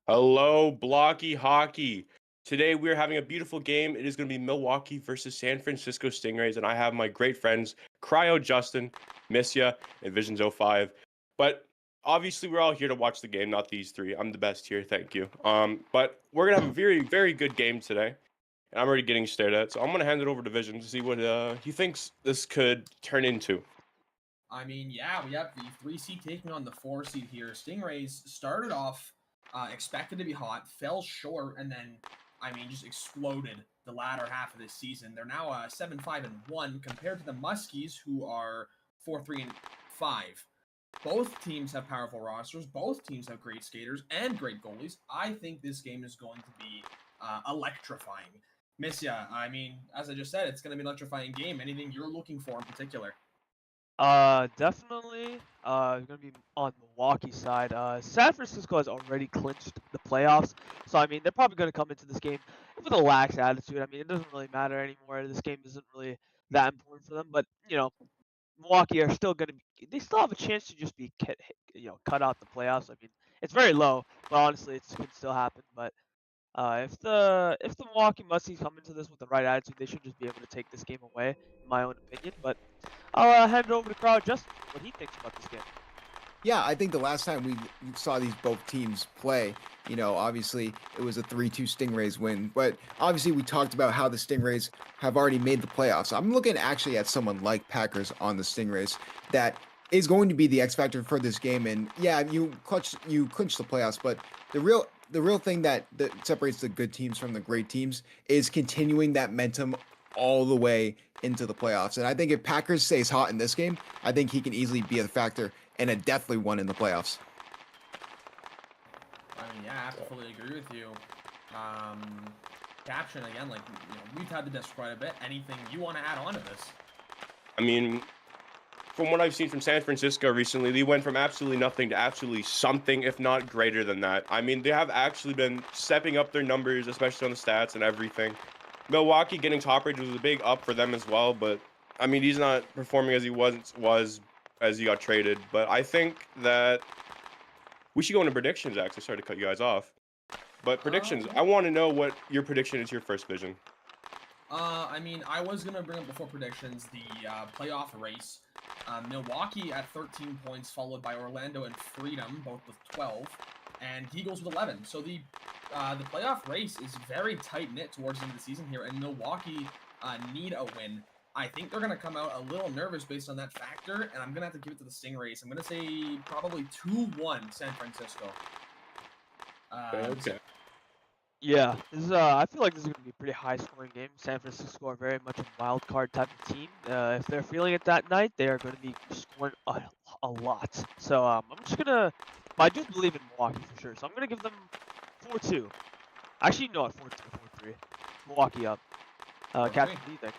Hello, Blockey Hockey. Today we are having a beautiful game. It is going to be Milwaukee versus San Francisco Stingrays, and I have my great friends Cryo Justin, Missia, and Visions 05. But obviously we're all here to watch the game, not these three. I'm the best here, thank you. But we're gonna have a very, very good game today, and I'm already getting stared at. So I'm gonna hand it over to Vision to see what he thinks this could turn into. I mean, yeah, we have the 3 seed taking on the 4 seed here. Stingrays started off expected to be hot, fell short, and then, I mean, just exploded the latter half of this season. They're now 7-5-1 compared to the Muskies, who are 4-3-5. Both teams have powerful rosters. Both teams have great skaters and great goalies. I think this game is going to be electrifying. Missia, I mean, as I just said, it's going to be an electrifying game. Anything you're looking for in particular? Definitely. Gonna be on Milwaukee's side. San Francisco has already clinched the playoffs, so I mean they're probably gonna come into this game with a lax attitude. I mean it doesn't really matter anymore. This game isn't really that important for them. But you know, Milwaukee are still gonna be. They still have a chance to just be cut out the playoffs. I mean it's very low, but honestly it could still happen. But if the Milwaukee Muskies come into this with the right attitude, they should just be able to take this game away, in my own opinion. But I'll hand it over to Crowd Justin what he thinks about this game. Yeah, I think the last time we saw these both teams play, obviously it was a 3-2 Stingrays win. But obviously we talked about how the Stingrays have already made the playoffs. I'm looking actually at someone like Packers on the Stingrays that is going to be the X factor for this game. And yeah, you clinch the playoffs, but the real thing that separates the good teams from the great teams is continuing that momentum all the way into the playoffs. And I think if Packers stays hot in this game, I think he can easily be a factor and a definitely one in the playoffs. I mean, yeah, I have to fully agree with you. Caption, again, like, we've had the disc quite a bit. Anything you want to add on to this? I mean, from what I've seen from San Francisco recently, they went from absolutely nothing to absolutely something, if not greater than that. I mean, they have actually been stepping up their numbers, especially on the stats and everything. Milwaukee getting top rage was a big up for them as well, but I mean, he's not performing as he was as he got traded. But I think that we should go into predictions, actually. Sorry to cut you guys off. But predictions, I want to know what your prediction is, your first Vision. I mean, I was going to bring up before predictions the playoff race. Milwaukee at 13 points, followed by Orlando and Freedom, both with 12, and Eagles with 11. So the playoff race is very tight-knit towards the end of the season here, and Milwaukee need a win. I think they're going to come out a little nervous based on that factor, and I'm going to have to give it to the Stingrays. I'm going to say probably 2-1 San Francisco. Okay. Yeah, this is, I feel like this is going to be a pretty high-scoring game. San Francisco are very much a wild card type of team. If they're feeling it that night, they are going to be scoring a lot. So I'm just going to... I do believe in Milwaukee for sure, so I'm going to give them 4-2. Actually, no, 4-2, 4-3. Milwaukee up. Captain, what do you think?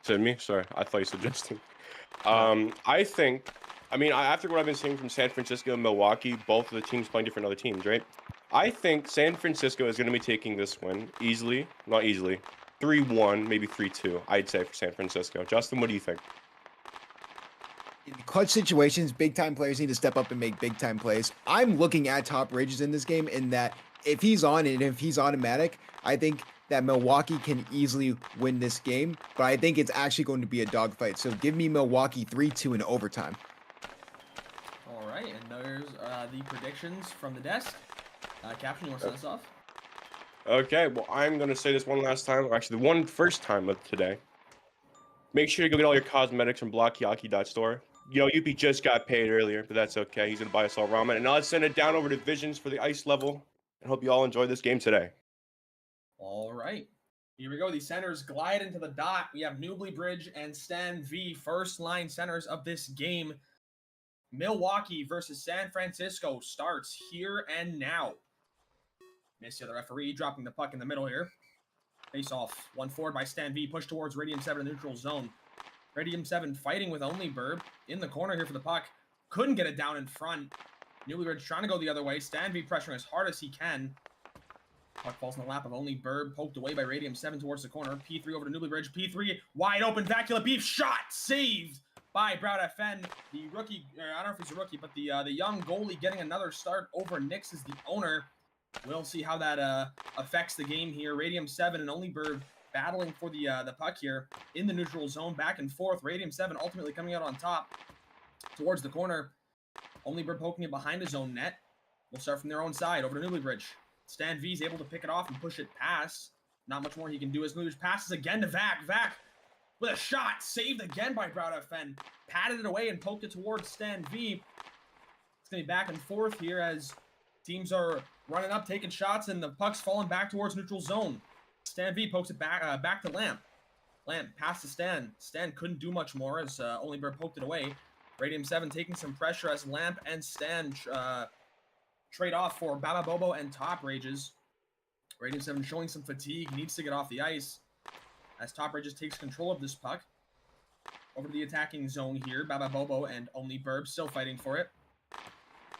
Said me? Sorry, I thought you suggested. I think, I mean, after what I've been seeing from San Francisco and Milwaukee, both of the teams playing different other teams, right? I think San Francisco is going to be taking this one easily, not easily, 3-1, maybe 3-2, I'd say, for San Francisco. Justin, what do you think? In clutch situations, big-time players need to step up and make big-time plays. I'm looking at top rages in this game in that if he's on and if he's automatic, I think that Milwaukee can easily win this game, but I think it's actually going to be a dogfight. So give me Milwaukee 3-2 in overtime. All right, and there's the predictions from the desk. Captain, you want to start us off? Okay, well, I'm going to say this one last time, or actually the first time of today. Make sure to go get all your cosmetics from BlockeyHockey.store. Youppi just got paid earlier, but that's okay. He's going to buy us all ramen. And now let's send it down over to Visions for the ice level. And hope you all enjoy this game today. All right. Here we go. The centers glide into the dot. We have Newbly Bridge and Stan V, first line centers of this game. Milwaukee versus San Francisco starts here and now. Missia, the referee, dropping the puck in the middle here. Face off. One forward by Stan V. Push towards Radium 7 neutral zone. Radium 7 fighting with ohLuvv in the corner here for the puck. Couldn't get it down in front. Newbly Bridge trying to go the other way. Stan V pressuring as hard as he can. Puck falls in the lap of ohLuvv, poked away by Radium 7 towards the corner. P3 over to Newbly Bridge. P3 wide open. Vacula Beef shot saved by Brown FN. The rookie, I don't know if he's a rookie, but the young goalie getting another start over Nix is the owner. We'll see how that affects the game here. Radium 7 and ohLuvv battling for the puck here in the neutral zone, back and forth. Radium 7 ultimately coming out on top towards the corner. ohLuvv poking it behind his own net. We'll start from their own side over to Newbly Stan V is able to pick it off and push it past. Not much more he can do as Newbly passes again to Vac. Vac with a shot, saved again by Brown FN. Patted it away and poked it towards Stan V. It's going to be back and forth here as teams are running up, taking shots, and the puck's falling back towards neutral zone. Stan V pokes it back to Lamp. Lamp passed to Stan. Stan couldn't do much more as ohLuvv poked it away. Radium 7 taking some pressure as Lamp and Stan trade off for Baba Bobo and Top Rages. Radium 7 showing some fatigue, needs to get off the ice as Top Rages takes control of this puck. Over to the attacking zone here. Baba Bobo and ohLuvv still fighting for it.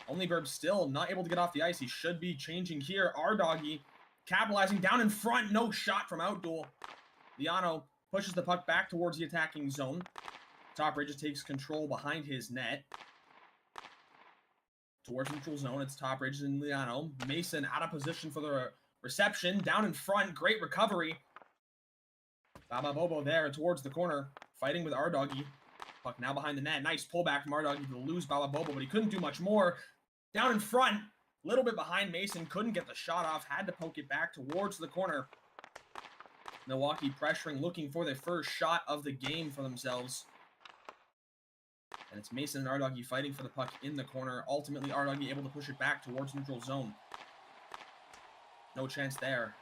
ohLuvv still not able to get off the ice. He should be changing here. Doggy capitalizing down in front. No shot from Outduel. Liano pushes the puck back towards the attacking zone. Top Rages takes control behind his net. Towards neutral zone, it's Top Rages and Liano. Mason out of position for the reception. Down in front, great recovery. Baba Bobo there towards the corner, fighting with Doggy. Puck now behind the net. Nice pullback from Doggy to lose Baba Bobo, but he couldn't do much more. Down in front, a little bit behind Mason. Couldn't get the shot off. Had to poke it back towards the corner. Milwaukee pressuring, looking for their first shot of the game for themselves. And it's Mason and Doggy fighting for the puck in the corner. Ultimately, Doggy able to push it back towards neutral zone. No chance there.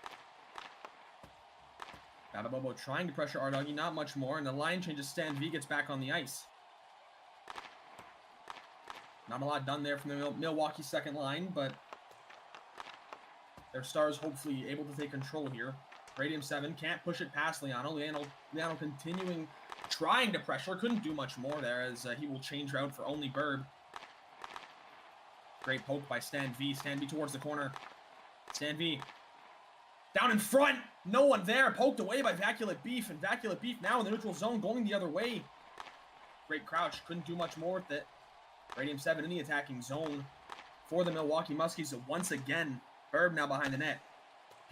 Baba Bobo trying to pressure Doggy, not much more. And the line changes. Stan V gets back on the ice. Not a lot done there from the Milwaukee second line, but their stars hopefully able to take control here. Radium 7 can't push it past Liano. Liano continuing, trying to pressure. Couldn't do much more there as he will change route for ohLuvv. Great poke by Stan V. Stan V towards the corner. Stan V down in front. No one there. Poked away by Vaculate Beef. And Vaculate Beef now in the neutral zone going the other way. Great crouch. Couldn't do much more with it. Radium 7 in the attacking zone for the Milwaukee Muskies. So once again, Burb now behind the net.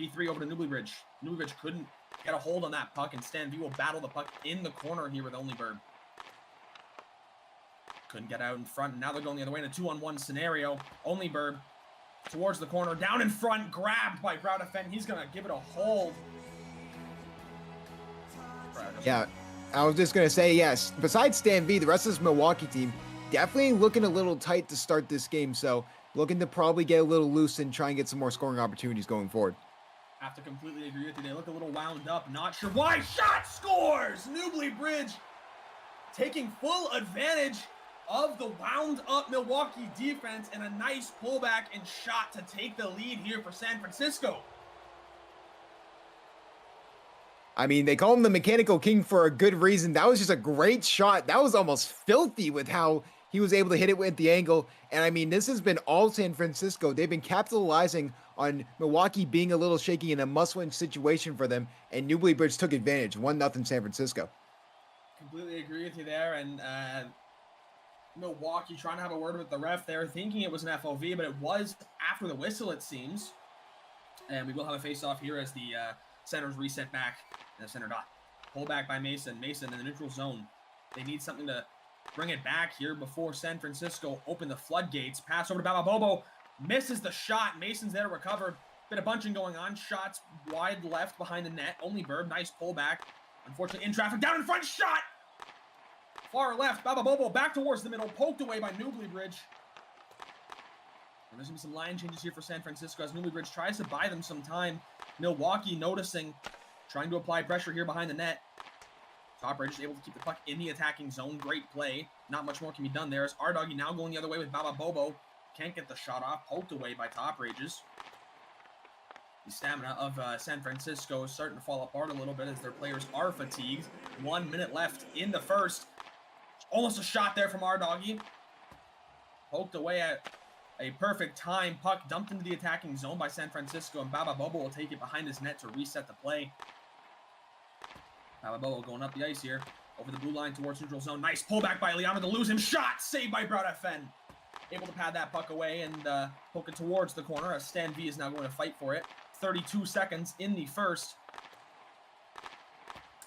P3 over to Newbly. Newbly couldn't get a hold on that puck, and Stan V will battle the puck in the corner here with ohLuvv. Couldn't get out in front, and now they're going the other way in a 2-on-1 scenario. ohLuvv towards the corner, down in front, grabbed by Brown FN. He's going to give it a hold. Yeah, I was just going to say, yes, besides Stan V, the rest of this Milwaukee team definitely looking a little tight to start this game, so looking to probably get a little loose and try and get some more scoring opportunities going forward. Have to completely agree with you. They look a little wound up. Not sure why. Shot scores! Newbly taking full advantage of the wound up Milwaukee defense and a nice pullback and shot to take the lead here for San Francisco. I mean, they call him the Mechanical King for a good reason. That was just a great shot. That was almost filthy with how he was able to hit it with the angle. And I mean, this has been all San Francisco. They've been capitalizing on Milwaukee being a little shaky in a must-win situation for them. And Newbly took advantage. 1-0 San Francisco. Completely agree with you there. And Milwaukee trying to have a word with the ref there, thinking it was an FOV, but it was after the whistle, it seems. And we will have a face-off here as the centers reset back in the center dot. Pull back by Mason. Mason in the neutral zone. They need something to bring it back here before San Francisco open the floodgates. Pass over to Baba Bobo. Misses the shot. Mason's there to recover. Bit of bunching going on. Shots wide left behind the net. ohLuvv. Nice pullback. Unfortunately, in traffic. Down in front. Shot! Far left. Baba Bobo back towards the middle. Poked away by Newbly. And there's going to be some line changes here for San Francisco as Newbly tries to buy them some time. Milwaukee noticing. Trying to apply pressure here behind the net. Top Rages able to keep the puck in the attacking zone. Great play. Not much more can be done there. As Doggy now going the other way with Baba Bobo. Can't get the shot off. Poked away by Top Rages. The stamina of San Francisco is starting to fall apart a little bit as their players are fatigued. 1 minute left in the first. Almost a shot there from Doggy. Poked away at a perfect time. Puck dumped into the attacking zone by San Francisco, and Baba Bobo will take it behind his net to reset the play. Baba Bobo going up the ice here. Over the blue line towards neutral zone. Nice pullback by Liano to lose him. Shot saved by Broad FN. Able to pad that puck away and poke it towards the corner as Stan V is now going to fight for it. 32 seconds in the first.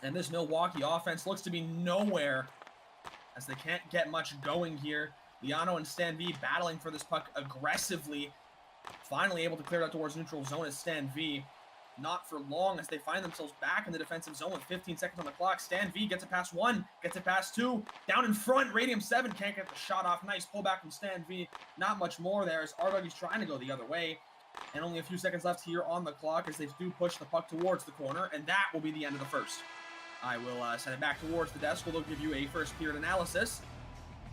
And this Milwaukee offense looks to be nowhere as they can't get much going here. Liano and Stan V battling for this puck aggressively. Finally able to clear it out towards neutral zone as Stan V. Not for long as they find themselves back in the defensive zone with 15 seconds on the clock. Stan V gets it past 1, gets it past 2. Down in front, Radium 7 can't get the shot off. Nice pullback from Stan V. Not much more there as ohLuvv is trying to go the other way. And only a few seconds left here on the clock as they do push the puck towards the corner. And that will be the end of the first. I will send it back towards the desk. We'll give you a first period analysis.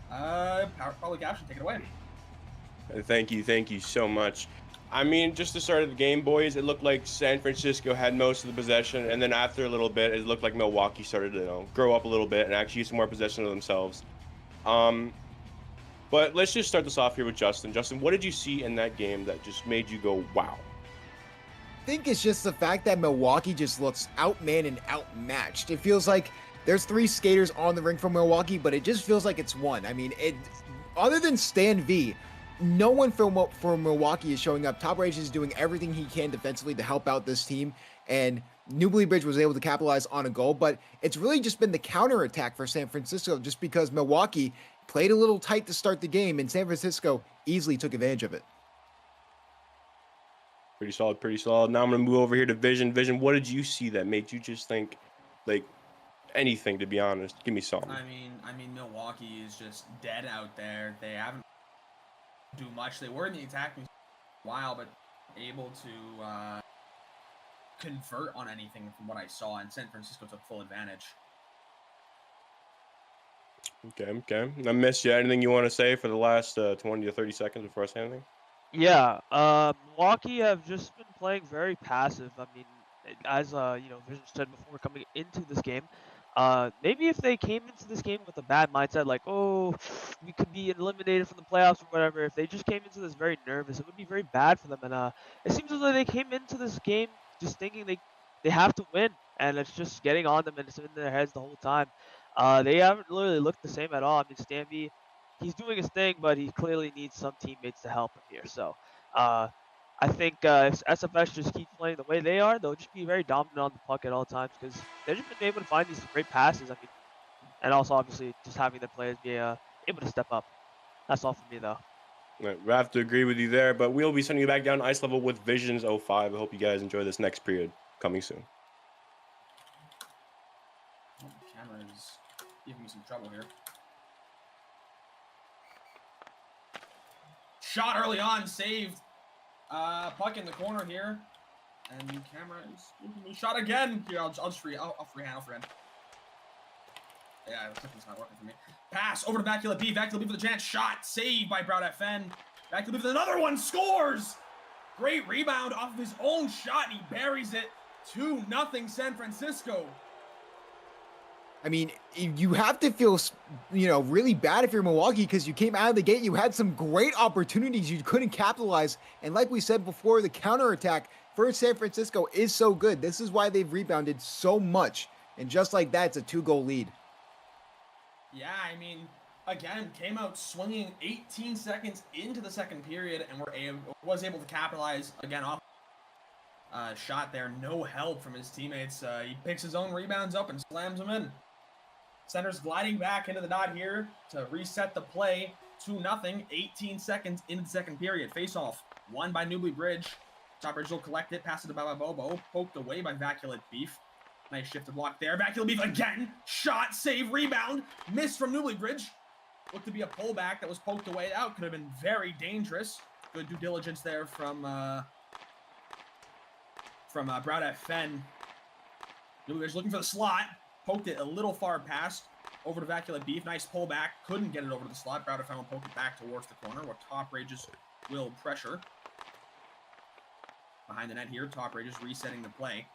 Probably Caption, take it away. Thank you so much. I mean, just the start of the game, boys, it looked like San Francisco had most of the possession, and then after a little bit, it looked like Milwaukee started to grow up a little bit and actually use some more possession of themselves. But let's just start this off here with Justin. Justin, what did you see in that game that just made you go, wow? I think it's just the fact that Milwaukee just looks outmanned and outmatched. It feels like there's 3 skaters on the rink for Milwaukee, but it just feels like it's 1. I mean, other than Stan V, no one for Milwaukee is showing up. Top Rage is doing everything he can defensively to help out this team, and Newbley Bridge was able to capitalize on a goal, but it's really just been the counterattack for San Francisco just because Milwaukee played a little tight to start the game, and San Francisco easily took advantage of it. Pretty solid. Now I'm going to move over here to Vision. Vision, what did you see that made you just think, like, anything, to be honest? Give me something. I mean, Milwaukee is just dead out there. They haven't do much. They were in the attack for a while, but able to convert on anything from what I saw, and San Francisco took full advantage. Okay. I missed you. Anything you want to say for the last 20 to 30 seconds before I say anything? Yeah, Milwaukee have just been playing very passive. I mean, as Vision said before coming into this game, maybe if they came into this game with a bad mindset, like, oh, we could be eliminated from the playoffs or whatever, if they just came into this very nervous, it would be very bad for them. And it seems as though they came into this game just thinking they have to win, and it's just getting on them and it's in their heads the whole time. They haven't really looked the same at all. I mean, Stanby, he's doing his thing, but he clearly needs some teammates to help him here. So I think if SFS just keeps playing the way they are, they'll just be very dominant on the puck at all times because they've just been able to find these great passes. I mean, and also obviously just having their players be able to step up. That's all for me, though. Right, we have to agree with you there, but we'll be sending you back down to ice level with Visions 05. I hope you guys enjoy this next period coming soon. Oh, the camera is giving me some trouble here. Shot early on, saved. Puck in the corner here, and camera is giving me shot again. Here, I'll freehand. Yeah, the clipping's not working for me. Pass over to Blockey for the chance. Shot saved by Broad FN. Blockey with another one, scores. Great rebound off of his own shot, and he buries it. 2-0 San Francisco. I mean, you have to feel, really bad if you're Milwaukee because you came out of the gate. You had some great opportunities you couldn't capitalize. And like we said before, the counterattack for San Francisco is so good. This is why they've rebounded so much. And just like that, it's a 2-goal lead. Yeah, I mean, again, came out swinging 18 seconds into the second period and was able to capitalize again off shot there. No help from his teammates. He picks his own rebounds up and slams them in. Center's gliding back into the dot here to reset the play. 2-0, 18 seconds into the second period. Face-off, won by Newbley Bridge. Top Bridge will collect it, pass it to Baba Bobo. Poked away by Vaculate Beef. Nice shift to block there. Vaculate Beef again. Shot, save, rebound. Missed from Newbley Bridge. Looked to be a pullback that was poked away out. Could have been very dangerous. Good due diligence there from Broad FN. Newbley Bridge looking for the slot. Poked it a little far past. Over to Vaculate Beef. Nice pullback. Couldn't get it over to the slot. Broad FN will poke it back towards the corner where Top Rages will pressure. Behind the net here, Top Rages resetting the play.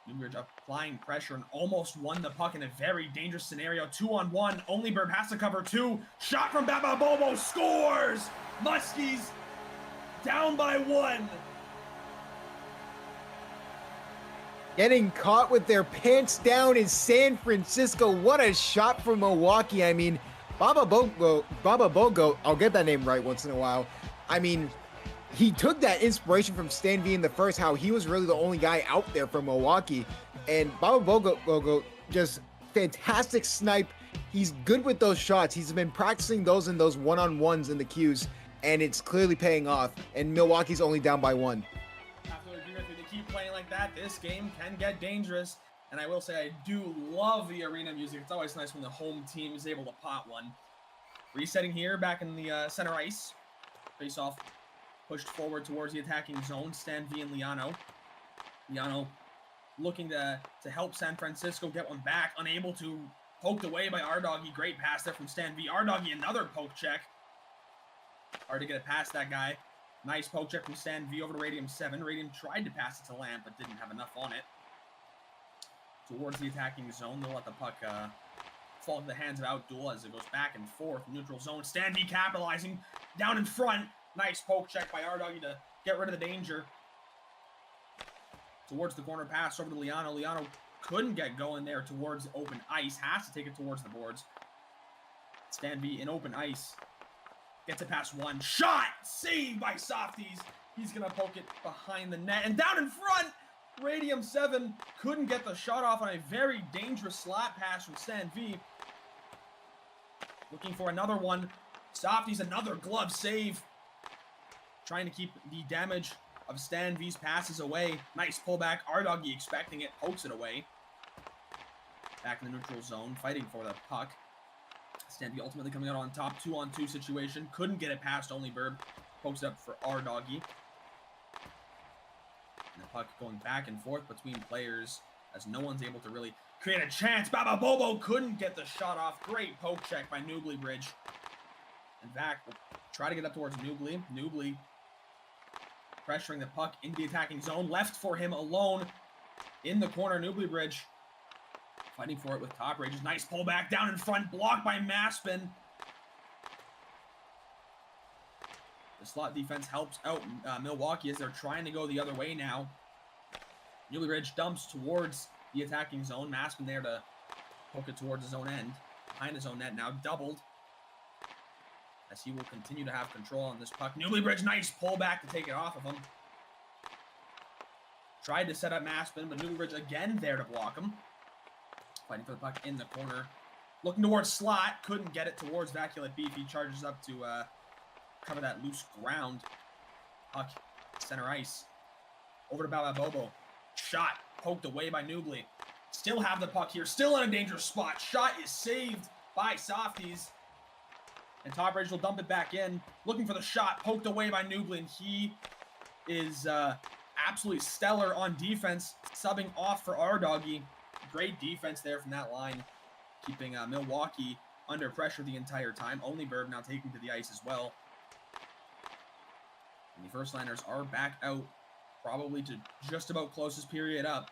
Newbridge applying pressure and almost won the puck in a very dangerous scenario. 2-on-1. Only Burb has to cover 2. Shot from Baba Bobo. Scores! Muskies down by 1. Getting caught with their pants down is San Francisco. What a shot from Milwaukee. I mean, Baba Bogo, I'll get that name right once in a while. I mean, he took that inspiration from Stan V in the first, how he was really the only guy out there from Milwaukee. And Baba Bogo, just fantastic snipe. He's good with those shots. He's been practicing those in those one-on-ones in the queues, and it's clearly paying off. And Milwaukee's only down by 1. Keep playing like that, this game can get dangerous. And I will say, I do love the arena music. It's always nice when the home team is able to pot one. Resetting here, back in the center ice. Face off, pushed forward towards the attacking zone. Stan V and Liano. Liano looking to help San Francisco get one back. Unable to, poked away by Ardoggy. Great pass there from Stan V. Ardoggy, another poke check. Hard to get it past that guy. Nice poke check from Stan V over to Radium 7. Radium tried to pass it to Lamp, but didn't have enough on it. Towards the attacking zone, they'll let the puck fall into the hands of Outduel as it goes back and forth. Neutral zone. Stan V capitalizing down in front. Nice poke check by Ardoggy to get rid of the danger. Towards the corner pass over to Liano. Liano couldn't get going there towards open ice. Has to take it towards the boards. Stan V in open ice. Gets it past one. Shot! Saved by Softies. He's going to poke it behind the net. And down in front, Radium 7 couldn't get the shot off on a very dangerous slap pass from Stan V. Looking for another one. Softies, another glove save. Trying to keep the damage of Stan V's passes away. Nice pullback. Ardoggy expecting it. Pokes it away. Back in the neutral zone. Fighting for the puck. Stan V ultimately coming out on top. 2-on-2 situation. Couldn't get it past ohLuvv. Pokes up for Ardoggy. And the puck going back and forth between players as no one's able to really create a chance. Baba Bobo couldn't get the shot off. Great poke check by Newbly Bridge. And back will try to get up towards Newbly. Newbly pressuring the puck into the attacking zone. Left for him alone in the corner. Newbly Bridge fighting for it with Top Rages. Nice pullback down in front. Blocked by Maspin. The slot defense helps out Milwaukee as they're trying to go the other way now. Newbly Bridge dumps towards the attacking zone. Maspin there to poke it towards his own end. Behind his own net now. Doubled. As he will continue to have control on this puck. Newbly Bridge, nice pullback to take it off of him. Tried to set up Maspin, but Newbly Bridge again there to block him. Fighting for the puck in the corner. Looking towards slot. Couldn't get it towards Vaculate Beef. He charges up to cover that loose ground. Puck, center ice. Over to Baba Bobo. Shot. Poked away by Newbly. Still have the puck here. Still in a dangerous spot. Shot is saved by Softies. And Top Rage will dump it back in. Looking for the shot. Poked away by Newbly. And he is absolutely stellar on defense. Subbing off for Ardoggy. Great defense there from that line. Keeping Milwaukee under pressure the entire time. ohLuvv now taking to the ice as well. And the first liners are back out. Probably to just about closest period up.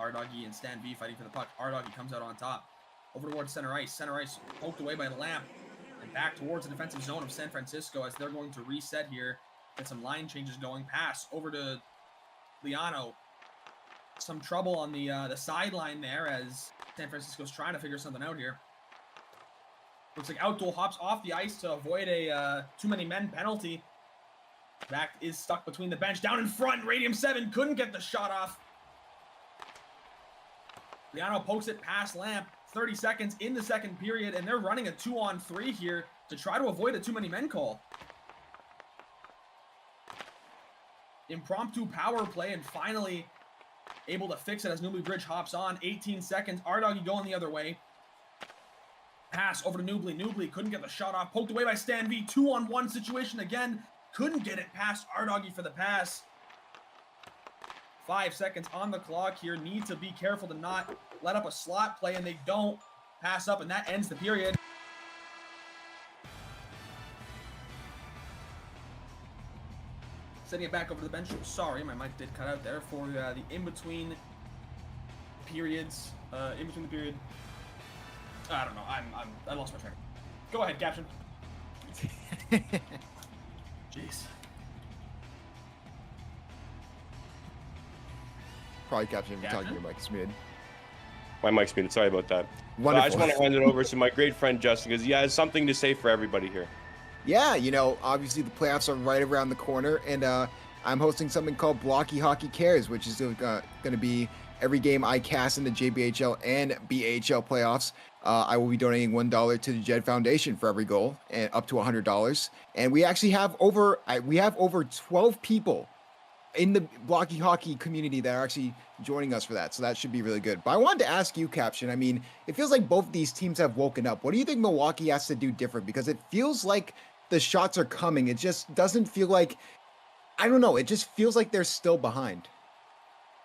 Ardoggy and Stan V fighting for the puck. Ardoggy comes out on top. Over towards center ice. Center ice poked away by Lamp. And back towards the defensive zone of San Francisco as they're going to reset here. Get some line changes going. Pass over to Liano. Some trouble on the sideline there as San Francisco's trying to figure something out here. Looks like Outduel hops off the ice to avoid a too many men penalty. Back is stuck between the bench. Down in front, Radium 7 couldn't get the shot off. Liano pokes it past Lamp. 30 seconds in the second period, and they're running a 2-on-3 here to try to avoid a too many men call. Impromptu power play, and finally able to fix it as Newbly Bridge hops on. 18 seconds. Ardoggy going the other way. Pass over to Newbly. Newbly couldn't get the shot off. Poked away by Stan V. 2-on-1 situation again. Couldn't get it past Ardoggy for the pass. 5 seconds on the clock here. Need to be careful to not let up a slot play, and they don't. Pass up, and that ends the period. Sending it back over the bench. Sorry, my mic did cut out there for the in-between periods. In between the period. I don't know. I lost my track. Go ahead, Captain. Jeez. Probably caption if you're talking Caption? your mic is muted. My mic's muted. Sorry about that. But Wonderful. I just want to hand it over to my great friend Justin because he has something to say for everybody here. Yeah, obviously the playoffs are right around the corner, and I'm hosting something called Blockey Hockey Cares, which is going to be every game I cast in the JBHL and BHL playoffs. I will be donating $1 to the Jed Foundation for every goal, and up to $100. And we actually have over 12 people in the Blockey Hockey community that are actually joining us for that. So that should be really good. But I wanted to ask you, Caption. I mean, it feels like both these teams have woken up. What do you think Milwaukee has to do different? Because it feels like the shots are coming. It just doesn't feel like, I don't know. It just feels like they're still behind.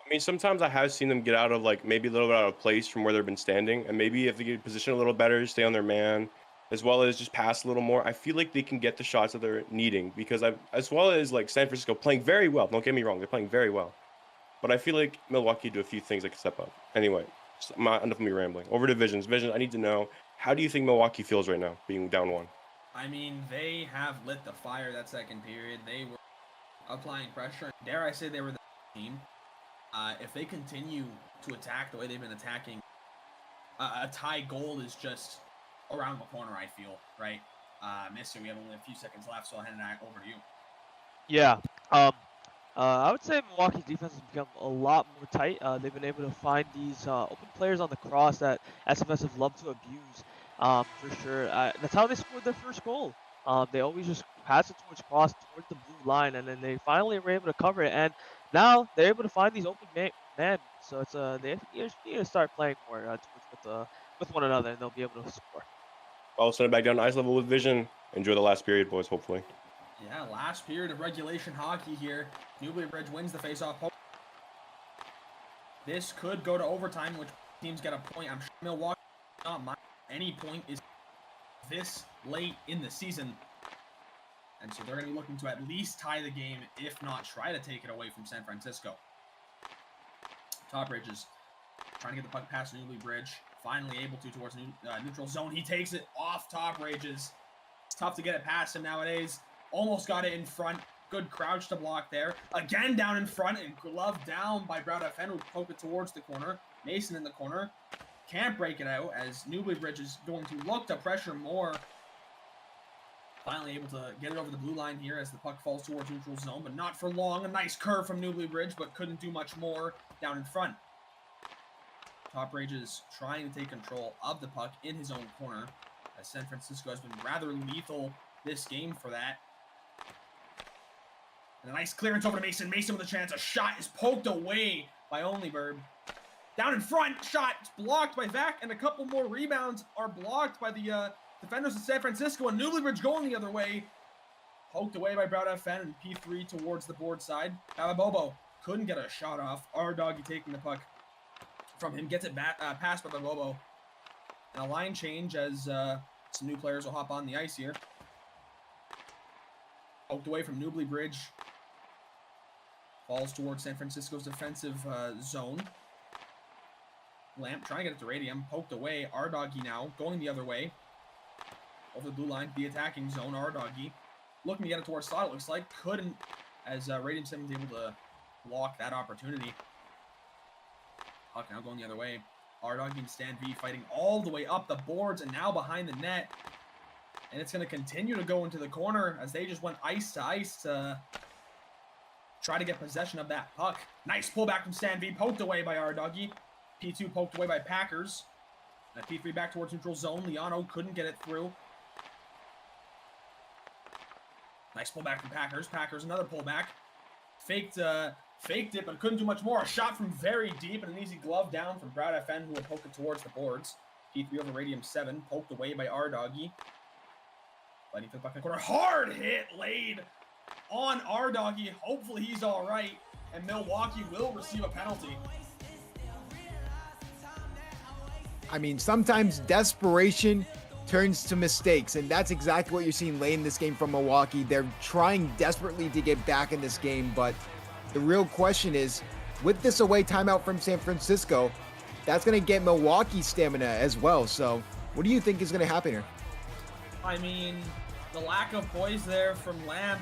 I mean, sometimes I have seen them get out of maybe a little bit out of place from where they've been standing, and maybe if they get positioned a little better, stay on their man, as well as just pass a little more, I feel like they can get the shots that they're needing. Because as well as San Francisco playing very well. Don't get me wrong, they're playing very well, but I feel like Milwaukee do a few things that can step up. Anyway, enough of me rambling. Over to Visions. Visions, I need to know, how do you think Milwaukee feels right now, being down 1? I mean, they have lit the fire that second period. They were applying pressure. Dare I say they were the team. If they continue to attack the way they've been attacking, a tie goal is just around the corner, I feel, right? Mister, we have only a few seconds left, so I'll hand it over to you. Yeah. I would say Milwaukee's defense has become a lot more tight. They've been able to find these open players on the cross that SFS have loved to abuse, for sure. That's how they scored their first goal. They always just pass it towards the blue line, and then they finally were able to cover it. And now they're able to find these open men. So it's they need to start playing more with one another, and they'll be able to score. I'll send it back down to ice level with Vision. Enjoy the last period, boys, hopefully. Yeah, last period of regulation hockey here. Newbury Bridge wins the faceoff. This could go to overtime, which teams get a point. I'm sure Milwaukee not mind any point is this late in the season. And so they're going to be looking to at least tie the game, if not try to take it away from San Francisco. Top Bridges trying to get the puck past Newbury Bridge. Finally able to towards neutral zone. He takes it off Top Rages. It's tough to get it past him nowadays. Almost got it in front. Good crouch to block there. Again down in front and glove down by Browder Fenn, who poke it towards the corner. Mason in the corner. Can't break it out as Newbury Bridge is going to look to pressure more. Finally able to get it over the blue line here as the puck falls towards neutral zone, but not for long. A nice curve from Newbury Bridge, but couldn't do much more down in front. Top Rages trying to take control of the puck in his own corner, as San Francisco has been rather lethal this game for that. And a nice clearance over to Mason. Mason with a chance. A shot is poked away by ohLuvv. Down in front, shot. It's blocked by Vac, and a couple more rebounds are blocked by the defenders of San Francisco, and Newbury Bridge going the other way. Poked away by Browder Fenn and P3 towards the board side. Bababobo couldn't get a shot off. ohDoggy taking the puck from him. Gets it back, past Bababobo. And a line change as some new players will hop on the ice here. Poked away from Newbury Bridge. Falls towards San Francisco's defensive zone. Lamp trying to get it to Radium. Poked away. ohDoggy now going the other way. Over the blue line, the attacking zone. ohDoggy looking to get it towards slot, it looks like. Couldn't, as Radium 7 is able to block that opportunity. Puck now going the other way. ohDoggy and Stan V fighting all the way up the boards and now behind the net. And it's going to continue to go into the corner as they just went ice to ice to try to get possession of that puck. Nice pullback from Stan V, poked away by ohDoggy. P2 poked away by Packers. And P3 back towards neutral zone. Liano couldn't get it through. Nice pullback from Packers. Packers, another pullback. Faked it, but couldn't do much more. A shot from very deep and an easy glove down from Brad FN, who will poke it towards the boards. P3 over Radium 7, poked away by ohDoggy. Fighting for the puck in the corner. Hard hit laid on ohDoggy. Hopefully he's all right, and Milwaukee will receive a penalty. I mean, sometimes desperation turns to mistakes, and that's exactly what you're seeing late in this game from Milwaukee. They're trying desperately to get back in this game, but the real question is, with this away timeout from San Francisco, that's going to get Milwaukee stamina as well. So what do you think is going to happen here? I mean, the lack of poise there from Lamp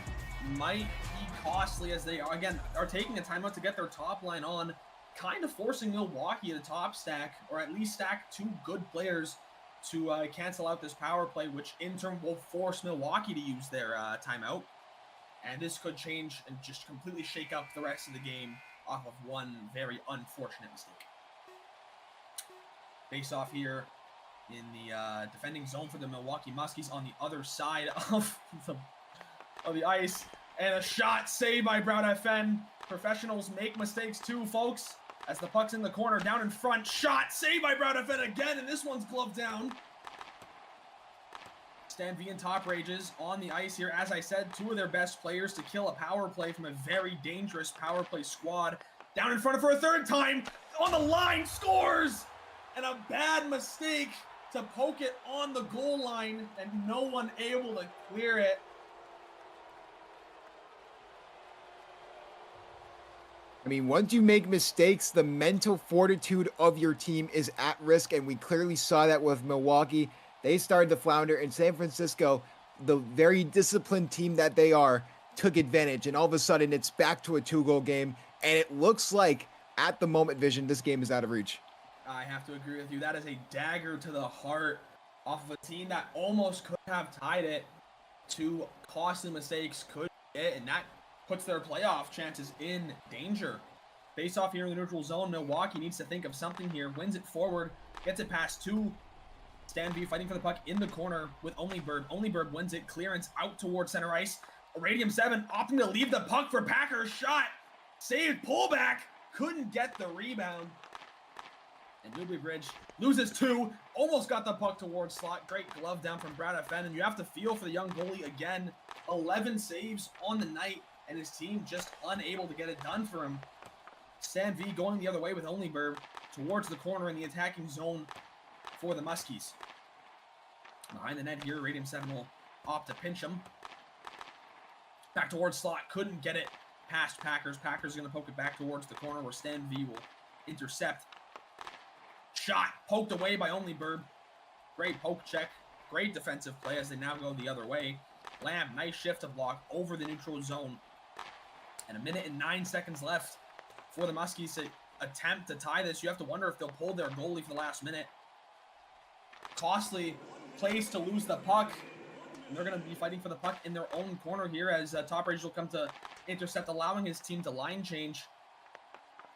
might be costly, as they, again, are taking a timeout to get their top line on. kind of forcing Milwaukee to top stack, or at least stack 2 good players to cancel out this power play, which in turn will force Milwaukee to use their timeout. And this could change and just completely shake up the rest of the game off of one very unfortunate mistake. Face off here in the defending zone for the Milwaukee Muskies on the other side of the ice. And a shot saved by Brown FN. Professionals make mistakes too, folks. As the puck's in the corner, down in front. Shot saved by Brown FN again, and this one's gloved down. Stan V and Top Rages on the ice here. As I said, 2 of their best players to kill a power play from a very dangerous power play squad. Down in front for a 3rd time. On the line, scores! And a bad mistake to poke it on the goal line, and no one able to clear it. I mean, once you make mistakes, the mental fortitude of your team is at risk, and we clearly saw that with Milwaukee. They started to flounder, and San Francisco, the very disciplined team that they are, took advantage, and all of a sudden it's back to a 2-goal game, and it looks like, at the moment, Vision, this game is out of reach. I have to agree with you. That is a dagger to the heart off of a team that almost could have tied it. 2 costly mistakes could get, and that puts their playoff chances in danger. Face off here in the neutral zone. Milwaukee needs to think of something here. Wins it forward. Gets it past 2. Stan V fighting for the puck in the corner with ohLuvv. ohLuvv wins it. Clearance out towards center ice. Radium 7 opting to leave the puck for Packers. Shot. Saved. Pullback. Couldn't get the rebound. And Youppi Bridge loses 2. Almost got the puck towards slot. Great glove down from Brad FN. And you have to feel for the young goalie again. 11 saves on the night. And his team just unable to get it done for him. Stan V going the other way with ohLuvv towards the corner in the attacking zone for the Muskies. Behind the net here, Radium 7 will opt to pinch him. Back towards slot, couldn't get it past Packers. Packers going to poke it back towards the corner where Stan V will intercept. Shot poked away by ohLuvv. Great poke check. Great defensive play as they now go the other way. Lamb, nice shift to block over the neutral zone. And 1 minute and 9 seconds left for the Muskies to attempt to tie this. You have to wonder if they'll pull their goalie for the last minute. Costly place to lose the puck. And they're going to be fighting for the puck in their own corner here as Top Rage will come to intercept, allowing his team to line change.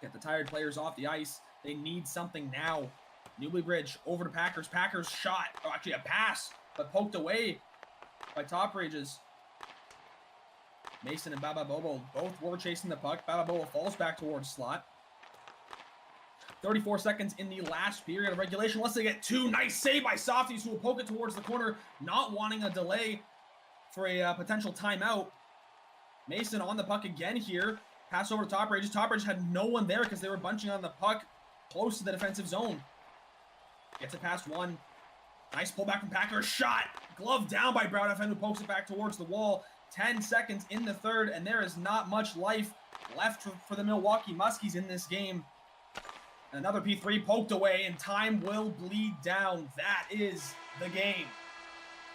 Get the tired players off the ice. They need something now. Youppi Bridge over to Packers. Packers shot, or actually a pass, but poked away by Top Rages. Mason and Baba Bobo both were chasing the puck. Baba Bobo falls back towards slot. 34 seconds in the last period of regulation. Unless they get 2. Nice save by Softies, who will poke it towards the corner, not wanting a delay for a potential timeout. Mason on the puck again here. Pass over to Top Rages. Top Rages had no one there because they were bunching on the puck close to the defensive zone. Gets it past 1. Nice pullback from Packers. Shot. Glove down by Brown FN, who pokes it back towards the wall. 10 seconds in the third, and there is not much life left for the Milwaukee Muskies in this game. Another P3 poked away, and time will bleed down. That is the game.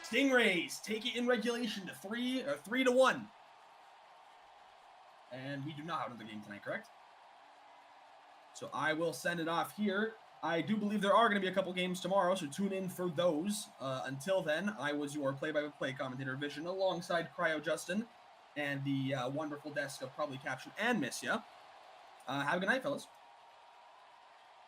Stingrays take it in regulation to 3-1. And we do not have another game tonight, correct? So I will send it off here. I do believe there are going to be a couple games tomorrow, so tune in for those. Until then, I was your play-by-play commentator, Vision, alongside Cryo Justin and the wonderful desk of Probably Caption and Miss Ya. Have a good night, fellas.